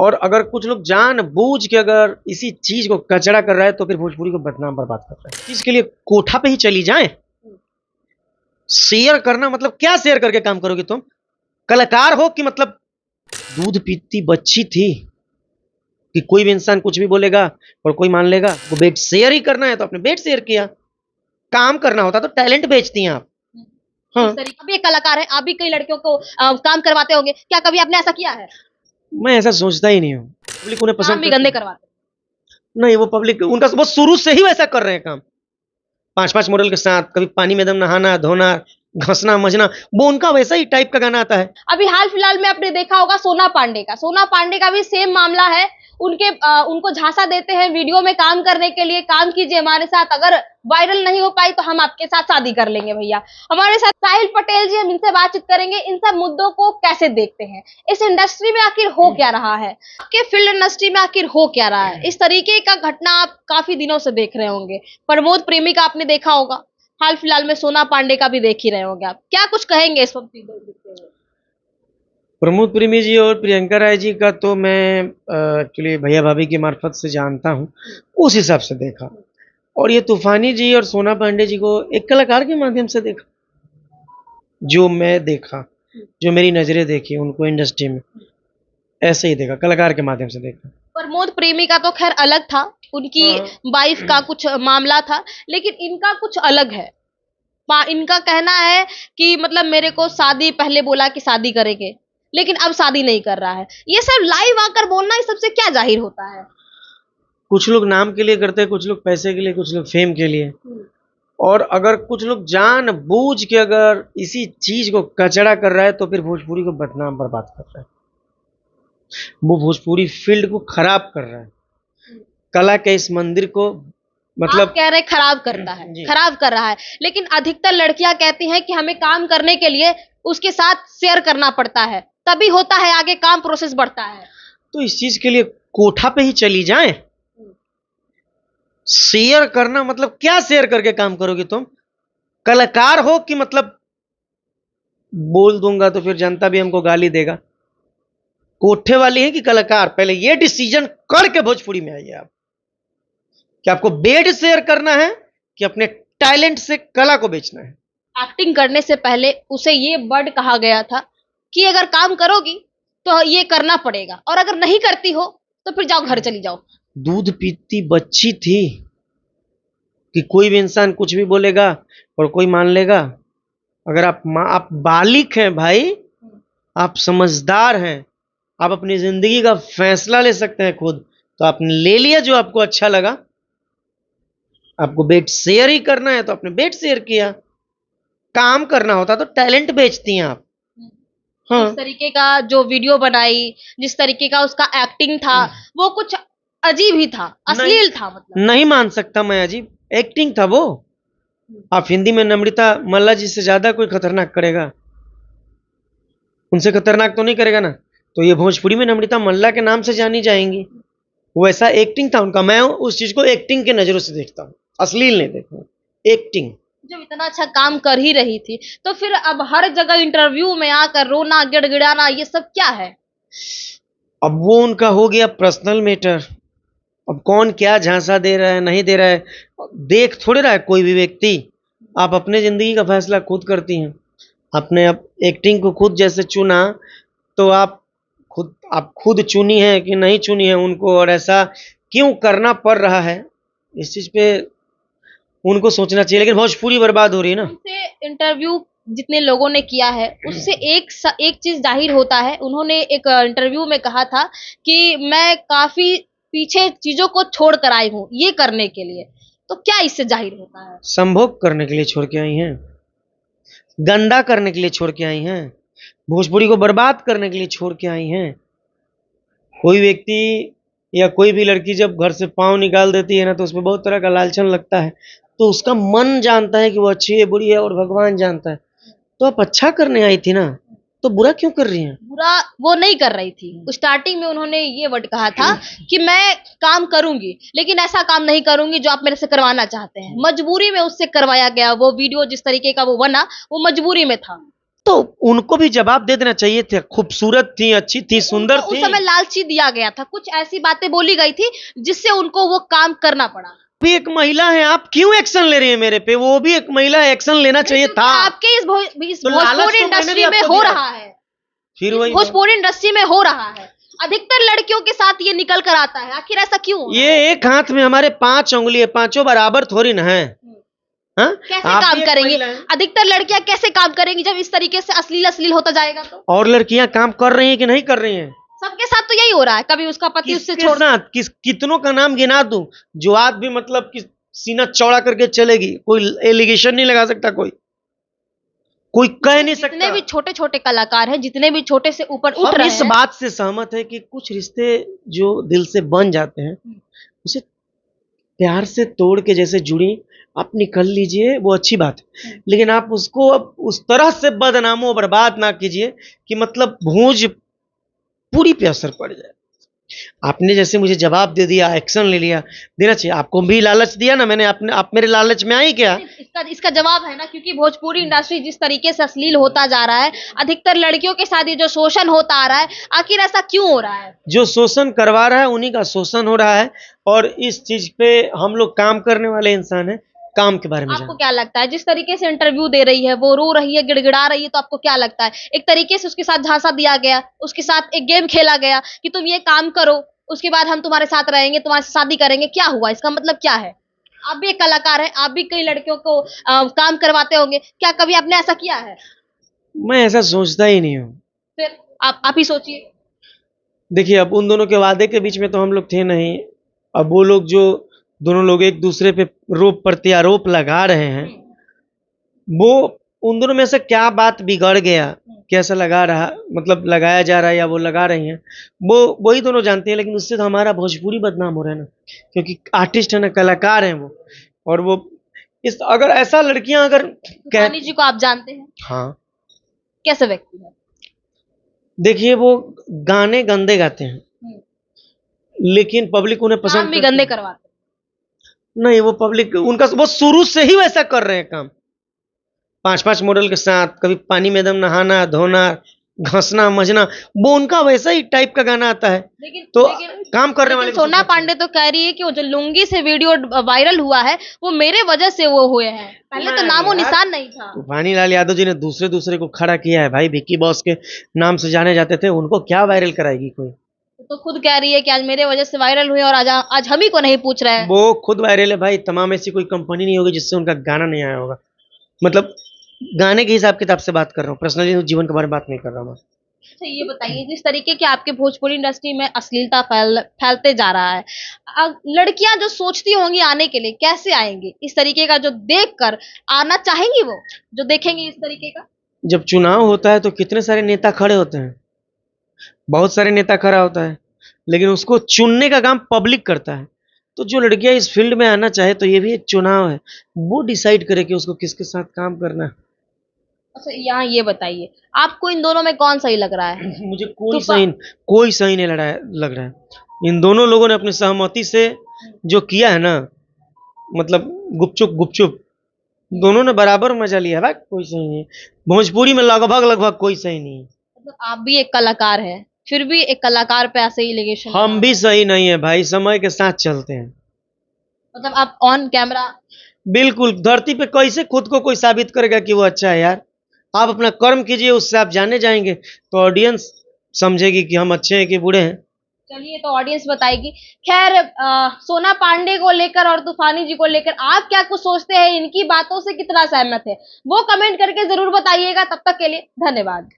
और अगर कुछ लोग जानबूझ के अगर इसी चीज को कचरा कर रहा है तो फिर भोजपुरी को बदनाम बर्बाद कर रहा है। इसके लिए कोठा पे ही चली जाएं। शेयर करना मतलब क्या शेयर करके काम करोगे तुम? कलाकार हो कि मतलब दूध पीती बच्ची थी कि कोई भी इंसान कुछ भी बोलेगा और कोई मान लेगा? वो बेड शेयर ही करना है तो आपने बेड शेयर किया। काम करना होता तो टैलेंट बेचती हैं आप। हाँ, आप भी एक कलाकार है, आप भी कई लड़कियों को काम करवाते होंगे, क्या कभी आपने ऐसा किया है? मैं ऐसा सोचता ही नहीं हूँ। पब्लिक उन्हें काम पसंद भी करती गंदे है। करवाते नहीं, वो पब्लिक उनका वो शुरू से ही वैसा कर रहे हैं काम। 5-5 मॉडल के साथ कभी पानी में एकदम नहाना धोना घसना मजना, वो उनका वैसा ही टाइप का गाना आता है। अभी हाल फिलहाल में आपने देखा होगा सोना पांडे का भी सेम मामला है। उनको झांसा देते हैं वीडियो में काम करने के लिए, काम कीजिए हमारे साथ, अगर वायरल नहीं हो पाई तो हम आपके साथ शादी कर लेंगे भैया। हमारे साथ साहिल पटेल जी, हम इनसे बातचीत करेंगे इन सब मुद्दों को कैसे देखते हैं, इस इंडस्ट्री में आखिर हो क्या रहा है, आपके फील्ड इंडस्ट्री में आखिर हो क्या रहा है। इस तरीके का घटना आप काफी दिनों से देख रहे होंगे। प्रमोद प्रेमी का आपने देखा होगा, हाल फिलहाल में सोना पांडे का भी देख ही रहे होंगे। आप क्या कुछ कहेंगे इस सब चीजों को देखते हुए? प्रमोद प्रेमी जी और प्रियंका राय जी का तो मैं एक्चुअली भैया भाभी की मार्फत से जानता हूँ, उस हिसाब से देखा। और ये तूफानी जी और सोना पांडे जी को एक कलाकार के माध्यम से देखा। जो मैं देखा, जो मेरी नजरें देखी उनको इंडस्ट्री में, ऐसे ही देखा, कलाकार के माध्यम से देखा। प्रमोद प्रेमी का तो खैर अलग था, उनकी वाइफ का कुछ मामला था, लेकिन इनका कुछ अलग है। इनका कहना है कि मतलब मेरे को शादी पहले बोला कि शादी करेंगे, लेकिन अब शादी नहीं कर रहा है। ये सब लाइव आकर बोलना, इस सबसे क्या जाहिर होता है? कुछ लोग नाम के लिए करते हैं, कुछ लोग पैसे के लिए, कुछ लोग फेम के लिए। और अगर कुछ लोग जानबूझ के अगर इसी चीज को कचरा कर रहा है तो फिर भोजपुरी को बदनाम बर्बाद कर रहा है। वो भोजपुरी फील्ड को खराब कर रहा है, कला के इस मंदिर को मतलब आप कह रहे खराब करता है, खराब कर रहा है, लेकिन अधिकतर लड़कियां कहती हैं कि हमें काम करने के लिए उसके साथ शेयर करना पड़ता है, तभी होता है आगे काम, प्रोसेस बढ़ता है। तो इस चीज के लिए कोठा पे ही चली जाएं। शेयर करना मतलब क्या शेयर करके काम करोगे तुम? कलाकार हो कि मतलब बोल दूंगा तो फिर जनता भी हमको गाली देगा? कोठे वाली है कि कलाकार? पहले ये डिसीजन करके भोजपुरी में आइए आप कि आपको बेड शेयर करना है कि अपने टैलेंट से कला को बेचना है। एक्टिंग करने से पहले उसे ये वर्ड कहा गया था कि अगर काम करोगी तो ये करना पड़ेगा, और अगर नहीं करती हो तो फिर जाओ घर चली जाओ। दूध पीती बच्ची थी कि कोई भी इंसान कुछ भी बोलेगा और कोई मान लेगा? अगर आप बालिक हैं भाई, आप समझदार हैं, आप अपनी जिंदगी का फैसला ले सकते हैं खुद, तो आपने ले लिया जो आपको अच्छा लगा। आपको बेड शेयर ही करना है तो आपने बेड शेयर किया। काम करना होता तो टैलेंट बेचती हैं आप। हाँ, जिस तरीके का जो वीडियो बनाई, जिस तरीके का उसका एक्टिंग था, वो कुछ अजीब ही था, अश्लील था। मतलब नहीं मान सकता मैं, अजीब एक्टिंग था वो। आप हिंदी में नम्रता मल्ला जी से ज्यादा कोई खतरनाक करेगा? उनसे खतरनाक तो नहीं करेगा ना। तो ये भोजपुरी में नम्रता मल्ला के नाम से जानी जाएंगी। वैसा एक्टिंग था उनका। मैं उस चीज को एक्टिंग के नजरों से देखता हूँ, अश्लील नहीं देखता हूँ, एक्टिंग। जब इतना अच्छा काम कर ही रही थी तो फिर अब हर जगह इंटरव्यू में आकर रोना गिड़गिड़ाना, ये सब क्या है? अब वो उनका हो गया पर्सनल मैटर। अब कौन क्या झांसा दे रहा है नहीं दे रहा है देख थोड़े रहा है कोई भी व्यक्ति। आप अपने जिंदगी का फैसला खुद करती हैं। आपने अब एक्टिंग को खुद जैसे चुना, तो आप खुद चुनी है कि नहीं चुनी है उनको, और ऐसा क्यों करना पड़ रहा है, इस चीज पे उनको सोचना चाहिए। लेकिन भोजपुरी बर्बाद हो रही है ना। उनसे इंटरव्यू जितने लोगों ने किया है उससे एक चीज जाहिर होता है। उन्होंने एक इंटरव्यू में कहा था कि मैं काफी पीछे चीजों को छोड़ कर आई हूँ ये करने के लिए। तो क्या इससे जाहिर होता है? संभोग करने के लिए छोड़ के आई हैं, गंदा करने के लिए छोड़ के आई हैं, भोजपुरी को बर्बाद करने के लिए छोड़ के आई हैं। कोई व्यक्ति या कोई भी लड़की जब घर से पाँव निकाल देती है ना, तो उसमें बहुत तरह का लालचन लगता है। तो उसका मन जानता है कि वो अच्छी है बुरी है, और भगवान जानता है। तो आप अच्छा करने आई थी ना, तो बुरा क्यों कर रही हैं? बुरा वो नहीं कर रही थी। स्टार्टिंग में उन्होंने ये वर्ड कहा था कि मैं काम करूंगी, लेकिन ऐसा काम नहीं करूंगी जो आप मेरे से करवाना चाहते हैं। मजबूरी में उससे करवाया गया। वो वीडियो जिस तरीके का वो बना, वो मजबूरी में था। तो उनको भी जवाब दे देना चाहिए थे। खूबसूरत थी, अच्छी थी, सुंदर उनको थी। उस समय लालची दिया गया था, कुछ ऐसी बातें बोली गई थी जिससे उनको वो काम करना पड़ा। भी एक महिला है, आप क्यों एक्शन ले रही है मेरे पे? वो भी एक महिला है, एक्शन लेना चाहिए क्योंकि था। आपके इस तो लालच भोजपुरी तो मैंने भी इंडस्ट्री में आपको हो दिया। रहा है, फिर इस वही भोजपुरी इंडस्ट्री में हो रहा है, अधिकतर लड़कियों के साथ ये निकल कर आता है। आखिर ऐसा क्यों हो रहा है? ये एक हाथ में हमारे 5 उंगली है, पांचों बराबर थोड़ी ना है। हाँ? कैसे आप काम भी एक करेंगी? महिला हैं। अधिकतर लड़कियां कैसे काम करेंगी जब इस तरीके से अश्लील अश्लील होता जाएगा? तो और लड़कियां काम कर रही हैं कि नहीं कर रही हैं? सबके साथ तो यही हो रहा है, कभी उसका पति उससे किसके छोड़ साथ? कितनों का नाम गिना दूं जो आज भी मतलब कि सीना चौड़ा करके चलेगी? कोई एलिगेशन नहीं लगा सकता, कोई कह नहीं जितने सकता। भी छोटे छोटे कलाकार हैं, जितने भी छोटे से ऊपर उठ हम रहे इस हैं, बात से सहमत है कि कुछ रिश्ते जो दिल से बन जाते हैं उसे प्यार से तोड़ के जैसे जुड़ी आप निकल लीजिए, वो अच्छी बात है। लेकिन आप उसको अब उस तरह से बदनामो बर्बाद ना कीजिए कि मतलब भूज पूरी पे असर पड़ जाए। आपने जैसे मुझे जवाब दे दिया, एक्शन ले लिया, देना चाहिए। आपको भी लालच दिया ना मैंने, आप मेरे लालच में आई क्या? इसका जवाब है ना, क्योंकि भोजपुरी इंडस्ट्री जिस तरीके से अश्लील होता जा रहा है, अधिकतर लड़कियों के साथ ये जो शोषण होता आ रहा है, आखिर ऐसा क्यों हो रहा है? जो शोषण करवा रहा है उन्हीं का शोषण हो रहा है। और इस चीज पे हम लोग काम करने वाले इंसान हैं, काम के बारे में आपको जान। क्या लगता है, जिस तरीके से इंटरव्यू दे रही है, वो रो रही है, गिड़गिड़ा रही है, तो आपको क्या लगता है? एक तरीके से उसके साथ झांसा दिया गया, उसके साथ एक गेम खेला गया कि तुम ये काम करो, उसके बाद हम तुम्हारे साथ रहेंगे, तुम्हारे साथ शादी करेंगे। क्या हुआ? इसका मतलब क्या है? आप भी एक कलाकार हैं, आप भी कई लड़कियों को काम करवाते होंगे, क्या कभी आपने ऐसा किया है? मैं ऐसा सोचता ही नहीं हूँ। फिर आप ही सोचिए। देखिए, अब उन दोनों के वादे के बीच में तो हम लोग थे नहीं। अब वो लोग जो दोनों लोग एक दूसरे पे प्रत्यारोप लगा रहे हैं, वो उन दोनों में से क्या बात बिगड़ गया, कैसा लगा रहा, मतलब लगाया जा रहा है या वो लगा रही हैं, वो वही दोनों जानते हैं। लेकिन उससे तो हमारा भोजपुरी बदनाम हो रहा है ना, क्योंकि आर्टिस्ट है ना, कलाकार हैं वो। और वो इस अगर ऐसा लड़कियां अगर तूफानी जी को आप जानते हैं, हाँ, कैसे व्यक्ति है? देखिए वो गाने गंदे गाते हैं, लेकिन पब्लिक उन्हें काम पसंद भी करती गंदे है। करवाते नहीं, वो पब्लिक उनका वो शुरू से ही वैसा कर रहे हैं काम। 5-5 मॉडल के साथ, कभी पानी में एकदम नहाना धोना, घसना मजना, वो उनका वैसा ही टाइप का गाना आता है। लेकिन तो काम करने वाले लेकिन सोना पांडे तो कह रही है कि वो जो लुंगी से वीडियो वायरल हुआ है, वो मेरे वजह से वो हुए हैं, पहले तो नहीं नामो यार, निशान नहीं था। वानीलाल यादव जी ने दूसरे दूसरे को खड़ा किया है भाई। विक्की बॉस के नाम से जाने जाते थे, उनको क्या वायरल कराएगी कोई? तो खुद कह रही है कि आज मेरे वजह से वायरल हुए और आज हम ही को नहीं पूछ रहे हैं। वो खुद वायरल है भाई। तमाम ऐसी कोई कंपनी नहीं होगी जिससे उनका गाना नहीं आया होगा। मतलब गाने के हिसाब किताब से बात कर रहा हूँ, पर्सनली जीवन के बारे में बात नहीं कर रहा हूँ। अच्छा ये बताइए, जिस तरीके के आपके भोजपुरी इंडस्ट्री में अश्लीलता फैलते जा रहा है, लड़कियां जो सोचती होंगी आने के लिए, कैसे आएंगी? इस तरीके का जो देख कर आना चाहेंगी, वो जो देखेंगी इस तरीके का? जब चुनाव होता है तो कितने सारे नेता खड़े होते हैं, बहुत सारे नेता खड़ा होता है, लेकिन उसको चुनने का काम पब्लिक करता है। तो जो लड़कियां इस फील्ड में आना चाहे तो ये भी एक चुनाव है, वो डिसाइड करे कि उसको किसके साथ काम करना है। अच्छा यहाँ ये बताइए, आपको इन दोनों में कौन सही लग रहा है? मुझे कोई सही नहीं लग रहा है। इन दोनों लोगों ने अपनी सहमति से जो किया है ना, मतलब गुपचुप दोनों ने बराबर मजा लिया है भाई। कोई सही नहीं है भोजपुरी में, लगभग कोई सही नहीं है। मतलब आप भी एक कलाकार हैं, फिर भी एक कलाकार पे ऐसे एलिगेशन? हम भी सही नहीं है भाई, समय के साथ चलते हैं। मतलब आप ऑन कैमरा? बिल्कुल, धरती पे कैसे खुद को कोई साबित करेगा कि वो अच्छा है यार? आप अपना कर्म कीजिए, उससे आप जाने जाएंगे तो ऑडियंस समझेगी कि हम अच्छे हैं कि बुरे हैं। चलिए, तो ऑडियंस बताएगी। खैर, सोना पांडे को लेकर और तूफानी जी को लेकर आप क्या कुछ सोचते हैं, इनकी बातों से कितना सहमत है, वो कमेंट करके जरूर बताइएगा। तब तक के लिए धन्यवाद।